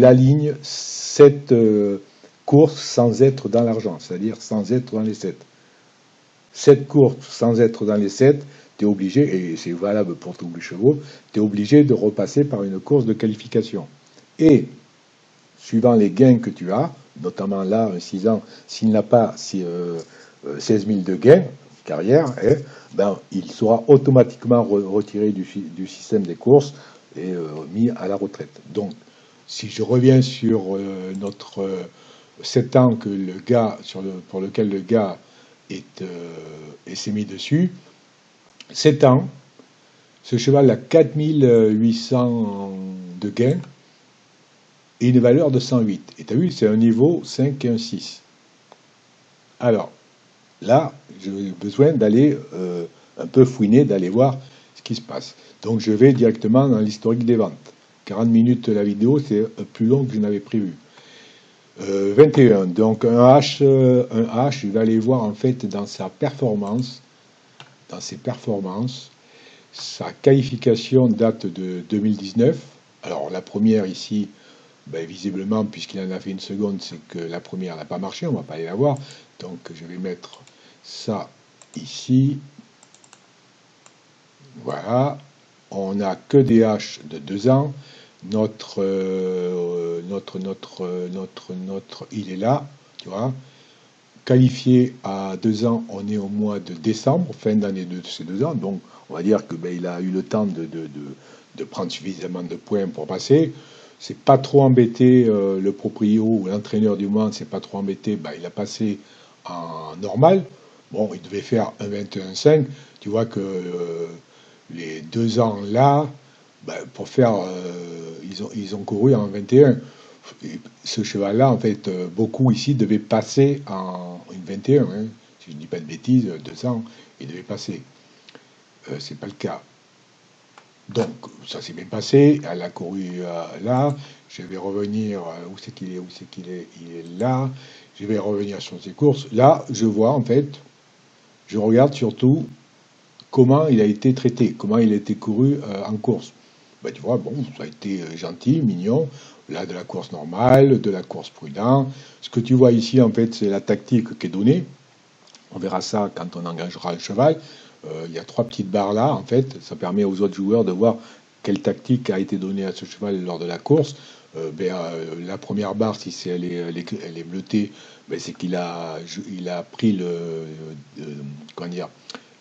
aligne cette course sans être dans l'argent, c'est-à-dire sans être dans les 7. Cette course sans être dans les 7, tu es obligé, et c'est valable pour tous les chevaux, tu es obligé de repasser par une course de qualification. Et, suivant les gains que tu as, notamment là, un 6 ans, s'il n'a pas 16 000 de gains, carrière, hein, ben, il sera automatiquement retiré du système des courses et mis à la retraite. Donc, si je reviens sur 7 ans que le gars pour lequel le gars s'est mis dessus. 7 ans, ce cheval a 4800 de gain et une valeur de 108. Et tu as vu, c'est un niveau 5 et un 6. Alors, là, j'ai besoin d'aller un peu fouiner, d'aller voir ce qui se passe. Donc, je vais directement dans l'historique des ventes. 40 minutes la vidéo, c'est plus long que je n'avais prévu. 21. Donc, un H, je vais aller voir en fait dans sa performance, dans ses performances. Sa qualification date de 2019. Alors, la première ici, ben, visiblement, puisqu'il en a fait une seconde, c'est que la première n'a pas marché, on ne va pas aller la voir. Donc, je vais mettre ça ici. Voilà. On n'a que des H de 2 ans. Il est là, tu vois. Qualifié à 2 ans, on est au mois de décembre, fin d'année de ces 2 ans. Donc, on va dire que ben, il a eu le temps de prendre suffisamment de points pour passer. C'est pas trop embêté, le proprio ou l'entraîneur du moment, c'est pas trop embêté. Ben, il a passé en normal. Bon, il devait faire un 21,5. Tu vois que les 2 ans là, ben, pour faire, ils ont couru en 21. Et ce cheval-là, en fait, beaucoup ici devaient passer en une 21. Hein. Si je ne dis pas de bêtises, 2 ans, ils devaient passer. C'est pas le cas. Donc, ça s'est bien passé. Elle a couru là. Je vais revenir. Où c'est qu'il est? Où c'est qu'il est? Il est là. Je vais revenir sur ses courses. Là, je vois, en fait, je regarde surtout comment il a été traité, comment il a été couru en course. Ben, tu vois, bon, ça a été gentil, mignon. Là, de la course normale, de la course prudente. Ce que tu vois ici, en fait, c'est la tactique qui est donnée. On verra ça quand on engagera le cheval. Il y a 3 petites barres là, en fait. Ça permet aux autres joueurs de voir quelle tactique a été donnée à ce cheval lors de la course. La première barre, si elle est bleutée, ben, c'est il a pris comment dire,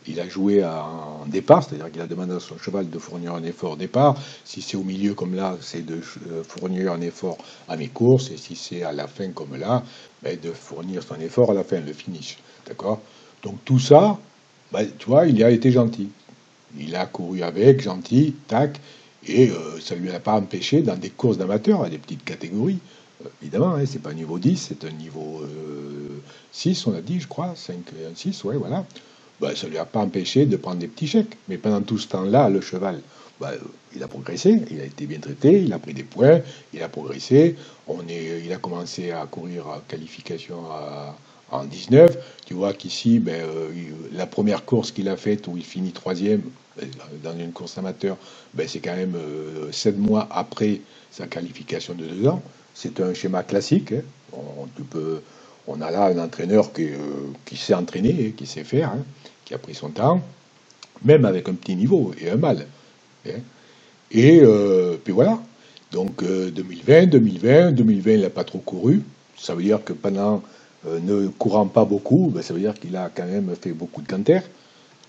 il a joué en départ, c'est-à-dire qu'il a demandé à son cheval de fournir un effort au départ. Si c'est au milieu comme là, c'est de fournir un effort à mes courses. Et si c'est à la fin comme là, ben, de fournir son effort à la fin, le finish. D'accord? Donc tout ça, ben, tu vois, il a été gentil. Il a couru avec, gentil, tac, et ça ne lui a pas empêché dans des courses d'amateurs, à des petites catégories. Évidemment, hein, c'est pas un niveau 10, c'est un niveau 6, on a dit, je crois, 5 et un 6, ouais, voilà. Ben, ça ne lui a pas empêché de prendre des petits chèques. Mais pendant tout ce temps-là, le cheval, ben, il a progressé, il a été bien traité, il a pris des points, il a progressé. Il a commencé à courir à qualification en 19. Tu vois qu'ici, ben, la première course qu'il a faite où il finit troisième dans une course amateur, ben, c'est quand même 7 mois après sa qualification de 2 ans. C'est un schéma classique. Hein. On a là un entraîneur qui sait entraîner, qui sait faire, hein, qui a pris son temps, même avec un petit niveau et un mal. Hein. Et puis voilà. Donc 2020, il n'a pas trop couru. Ça veut dire que pendant ne courant pas beaucoup, ben, ça veut dire qu'il a quand même fait beaucoup de canters.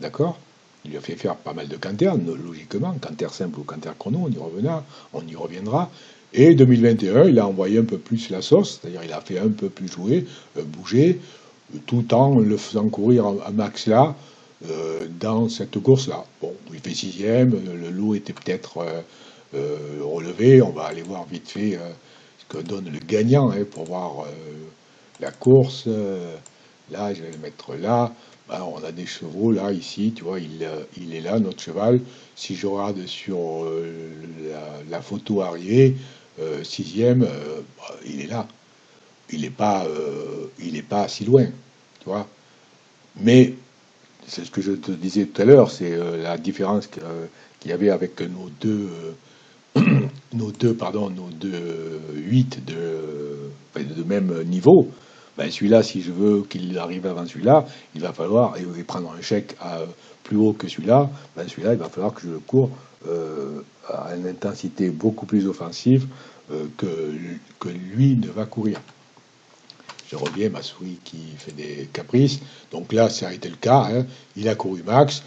D'accord? Il lui a fait faire pas mal de canters, logiquement, canter simple ou canter chrono, on y reviendra. Et 2021, il a envoyé un peu plus la sauce, c'est-à-dire il a fait un peu plus jouer, bouger, tout en le faisant courir à max là, dans cette course-là. Bon, il fait sixième, le lot était peut-être relevé, on va aller voir vite fait ce que donne le gagnant hein, pour voir la course. Là, je vais le mettre là. Ben, on a des chevaux là, ici, tu vois, il est là, notre cheval. Si je regarde sur la photo arrivée, sixième, il est là. Il est pas si loin, tu vois. Mais c'est ce que je te disais tout à l'heure, c'est la différence qu'il y avait avec nos deux 8 de même niveau. Ben celui-là, si je veux qu'il arrive avant celui-là, il va falloir prendre un chèque plus haut que celui-là. Ben celui-là, il va falloir que je le cours à une intensité beaucoup plus offensive que lui ne va courir. Je reviens, ma souris qui fait des caprices. Donc là, ça a été le cas. Hein. Il a couru max.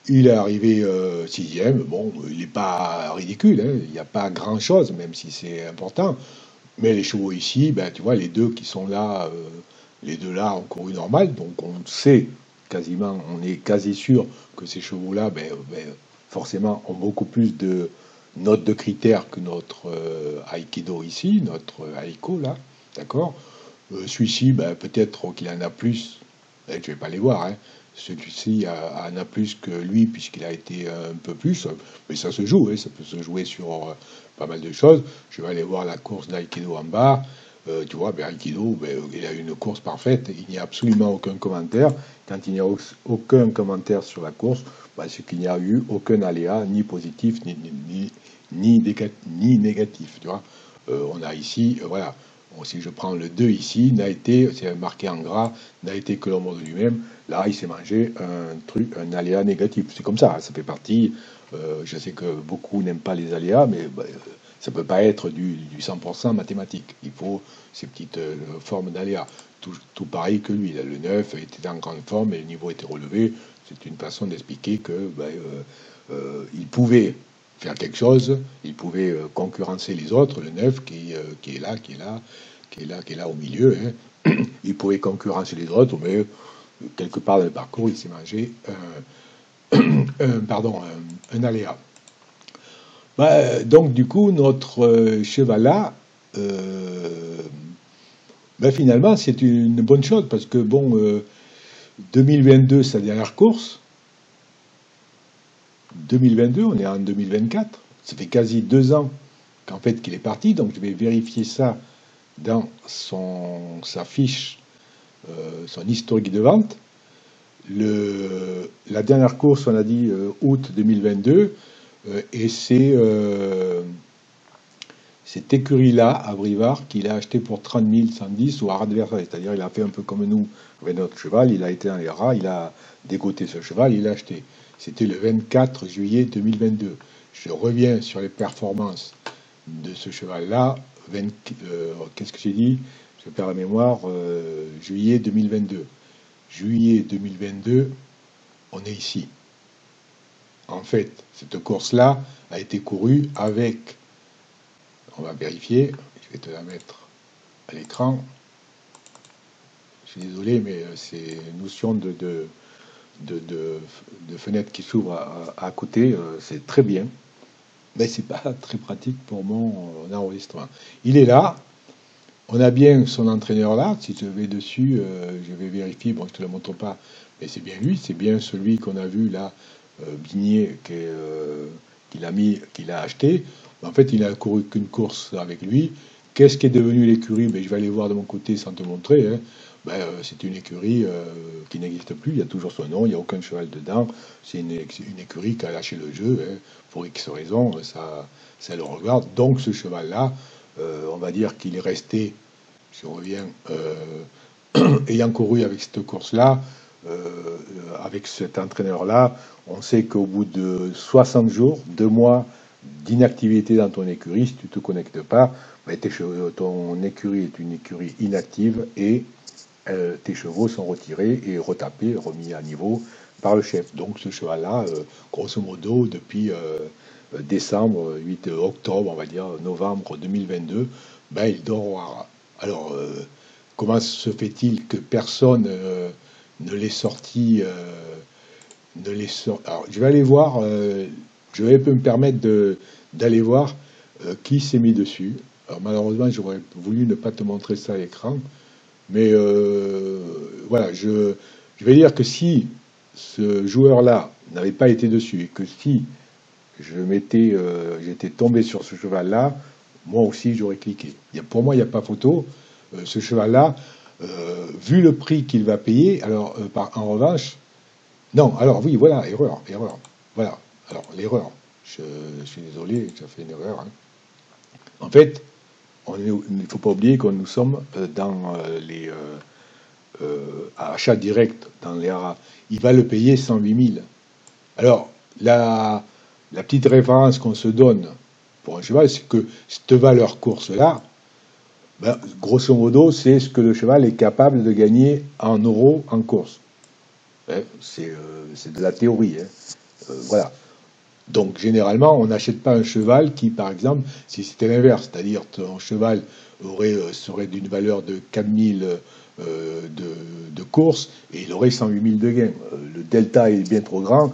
Il est arrivé sixième. Bon, il n'est pas ridicule. Hein. Il n'y a pas grand-chose, même si c'est important. Mais les chevaux ici, ben, tu vois, les deux qui sont là, les deux là ont couru normal, donc on sait quasiment, on est quasi sûr que ces chevaux-là, forcément, ont beaucoup plus de notes de critères que notre Aikido ici, notre Aiko là, d'accord. Celui-ci, ben, peut-être qu'il en a plus, je ne vais pas les voir, hein. Celui-ci en a plus que lui, puisqu'il a été un peu plus, mais ça se joue, hein, ça peut se jouer sur pas mal de choses. Je vais aller voir la course d'Aikido en bas. Tu vois, ben, Aikido, ben, il a une course parfaite, il n'y a absolument aucun commentaire. Quand il n'y a aucun commentaire sur la course, ben, c'est qu'il n'y a eu aucun aléa, ni positif, ni négatif. Tu vois. On a ici, voilà, bon, si je prends le 2 ici, n'a été, c'est marqué en gras, n'a été que l'ombre de lui-même. Là, il s'est mangé un truc, un aléa négatif. C'est comme ça fait partie. Je sais que beaucoup n'aiment pas les aléas, mais ça ne peut pas être du 100% mathématique. Il faut ces petites formes d'aléas. Tout pareil que lui. Là, le 9 était en grande forme et le niveau était relevé. C'est une façon d'expliquer que il pouvait faire quelque chose, il pouvait concurrencer les autres, le 9 qui est là, qui est là, qui est là, qui est là au milieu. Hein. Il pouvait concurrencer les autres, mais quelque part dans le parcours, il s'est mangé un aléa. Donc du coup, notre cheval là, finalement, c'est une bonne chose parce que bon, 2022, sa dernière course. 2022, on est en 2024. Ça fait quasi 2 ans qu'en fait qu'il est parti. Donc je vais vérifier ça dans sa fiche, son historique de vente. La dernière course, on a dit août 2022, et c'est cette écurie-là, à Brivard, qu'il a acheté pour 30 110 ou à adversaire. C'est-à-dire, il a fait un peu comme nous avec notre cheval, il a été dans les rats, il a dégoté ce cheval, il l'a acheté. C'était le 24 juillet 2022. Je reviens sur les performances de ce cheval-là. Qu'est-ce que j'ai dit? Je perds la mémoire. Juillet 2022. Juillet 2022, on est ici. En fait, cette course-là a été courue avec, on va vérifier, je vais te la mettre à l'écran. Je suis désolé, mais c'est une notion de fenêtre qui s'ouvre à côté, c'est très bien, mais c'est pas très pratique pour mon enregistrement. Il est là, on a bien son entraîneur là, si je vais dessus, je vais vérifier, bon je te le montre pas, mais c'est bien lui, c'est bien celui qu'on a vu là, Bigné, qu'il a acheté. En fait, il a couru qu'une course avec lui. Qu'est-ce qui est devenu l'écurie? Je vais aller voir de mon côté sans te montrer. Hein. C'est une écurie qui n'existe plus, il y a toujours son nom, il n'y a aucun cheval dedans. C'est une écurie qui a lâché le jeu, hein, pour X raisons, ça le regarde. Donc ce cheval-là, on va dire qu'il est resté, si on revient, ayant couru avec cette course-là, avec cet entraîneur-là, on sait qu'au bout de 60 jours, 2 mois d'inactivité dans ton écurie, si tu ne te connectes pas, ton écurie est une écurie inactive et tes chevaux sont retirés et retapés, remis à niveau par le chef. Donc ce cheval-là, grosso modo, depuis décembre, 8 octobre, on va dire, novembre 2022, il dort au haras. Alors, comment se fait-il que personne ne l'ait sorti Alors, je vais aller voir, je vais me permettre d'aller voir qui s'est mis dessus. Alors, malheureusement, j'aurais voulu ne pas te montrer ça à l'écran, mais voilà, je vais dire que si ce joueur-là n'avait pas été dessus et que si j'étais tombé sur ce cheval-là, moi aussi j'aurais cliqué. Pour moi, il n'y a pas photo. Ce cheval-là, vu le prix qu'il va payer, alors en revanche, non, alors oui, voilà, erreur, voilà, alors l'erreur, je suis désolé, j'ai fait une erreur. Hein. En fait, il ne faut pas oublier que nous sommes dans les achats directs dans les haras. Il va le payer 108 000. Alors, la petite référence qu'on se donne pour un cheval, c'est que cette valeur course-là, grosso modo, c'est ce que le cheval est capable de gagner en euros en course. Hein, c'est de la théorie. Hein. Voilà. Donc, généralement, on n'achète pas un cheval qui, par exemple, si c'était l'inverse, c'est-à-dire ton cheval serait d'une valeur de 4000 de course et il aurait 108 000 de gain. Le delta est bien trop grand.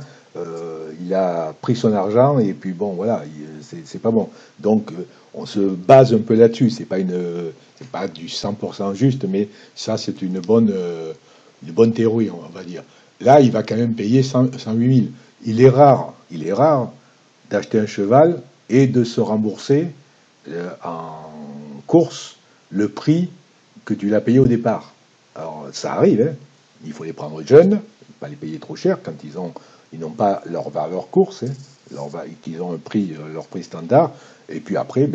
Il a pris son argent et puis bon voilà, c'est pas bon. Donc on se base un peu là-dessus. C'est pas du 100% juste, mais ça c'est une bonne théorie, on va dire. Là, il va quand même payer 108 000. Il est rare d'acheter un cheval et de se rembourser en course le prix que tu l'as payé au départ. Alors ça arrive, hein. Il faut les prendre jeunes, pas les payer trop cher quand ils n'ont pas leur valeur course, hein, qu'ils ont leur prix standard, et puis après,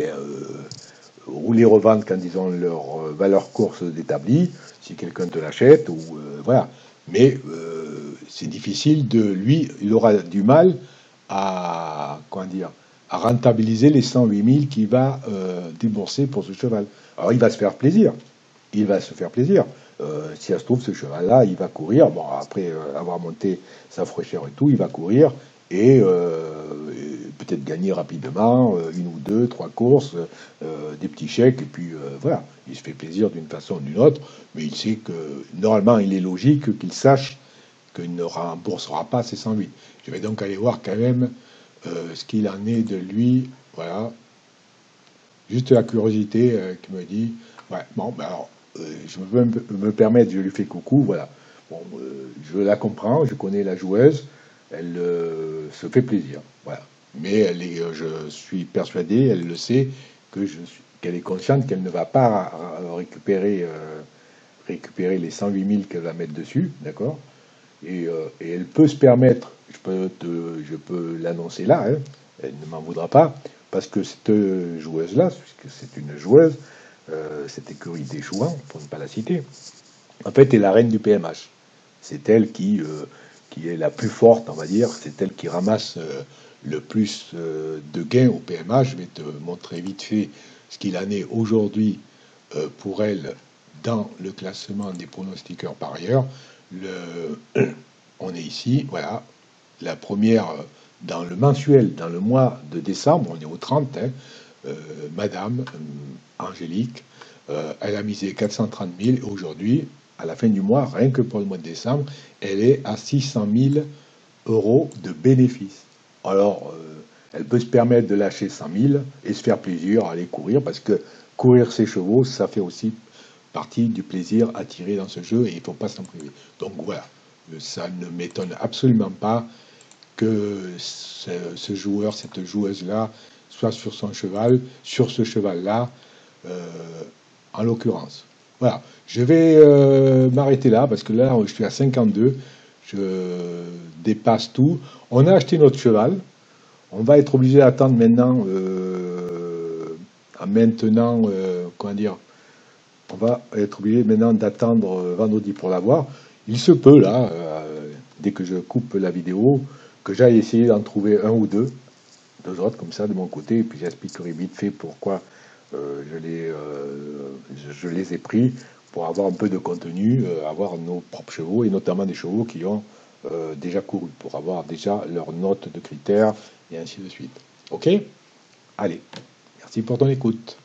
ou les revendre quand ils ont leur valeur course établie, si quelqu'un te l'achète, ou voilà. Mais c'est difficile il aura du mal comment dire, à rentabiliser les 108 000 qu'il va débourser pour ce cheval. Alors il va se faire plaisir, il va se faire plaisir. Si ça se trouve, ce cheval-là, il va courir. Bon, après avoir monté sa fraîcheur et tout, il va courir et peut-être gagner rapidement une ou deux, trois courses, des petits chèques, et puis voilà, il se fait plaisir d'une façon ou d'une autre, mais il sait que normalement, il est logique qu'il sache qu'il ne remboursera pas ses 108. Je vais donc aller voir quand même ce qu'il en est de lui. Voilà, juste la curiosité qui me dit, ouais, bon, ben alors, je peux me permettre, je lui fais coucou, voilà. Bon, je la comprends, je connais la joueuse, elle se fait plaisir, voilà. Mais je suis persuadé, elle le sait, qu'elle est consciente qu'elle ne va pas récupérer les 108 000 qu'elle va mettre dessus, d'accord, et elle peut se permettre, je peux l'annoncer là, hein, elle ne m'en voudra pas, parce que cette joueuse-là, puisque c'est une joueuse, cette écurie des Chouans, pour ne pas la citer, en fait est la reine du PMH. C'est elle qui est la plus forte, on va dire, c'est elle qui ramasse le plus de gains au PMH. Je vais te montrer vite fait ce qu'il en est aujourd'hui pour elle dans le classement des pronostiqueurs par ailleurs. On est ici, voilà, la première dans le mensuel, dans le mois de décembre, on est au 30, hein, Madame Angélique, elle a misé 430 000 et aujourd'hui, à la fin du mois, rien que pour le mois de décembre, elle est à 600 000 euros de bénéfices. Alors, elle peut se permettre de lâcher 100 000 et se faire plaisir à aller courir parce que courir ses chevaux, ça fait aussi partie du plaisir à tirer dans ce jeu et il ne faut pas s'en priver. Donc voilà, ça ne m'étonne absolument pas que ce joueur, cette joueuse-là, soit sur son cheval, sur ce cheval-là, euh, en l'occurrence. Voilà, je vais m'arrêter là parce que là, je suis à 52, je dépasse tout. On a acheté notre cheval, on va être obligé d'attendre maintenant, comment dire, on va être obligé maintenant d'attendre vendredi pour l'avoir. Il se peut, là, dès que je coupe la vidéo, que j'aille essayer d'en trouver un ou deux autres comme ça de mon côté, et puis j'expliquerai vite fait pourquoi je les ai pris, pour avoir un peu de contenu, avoir nos propres chevaux, et notamment des chevaux qui ont déjà couru, pour avoir déjà leur note de critères, et ainsi de suite. Ok? Allez, merci pour ton écoute.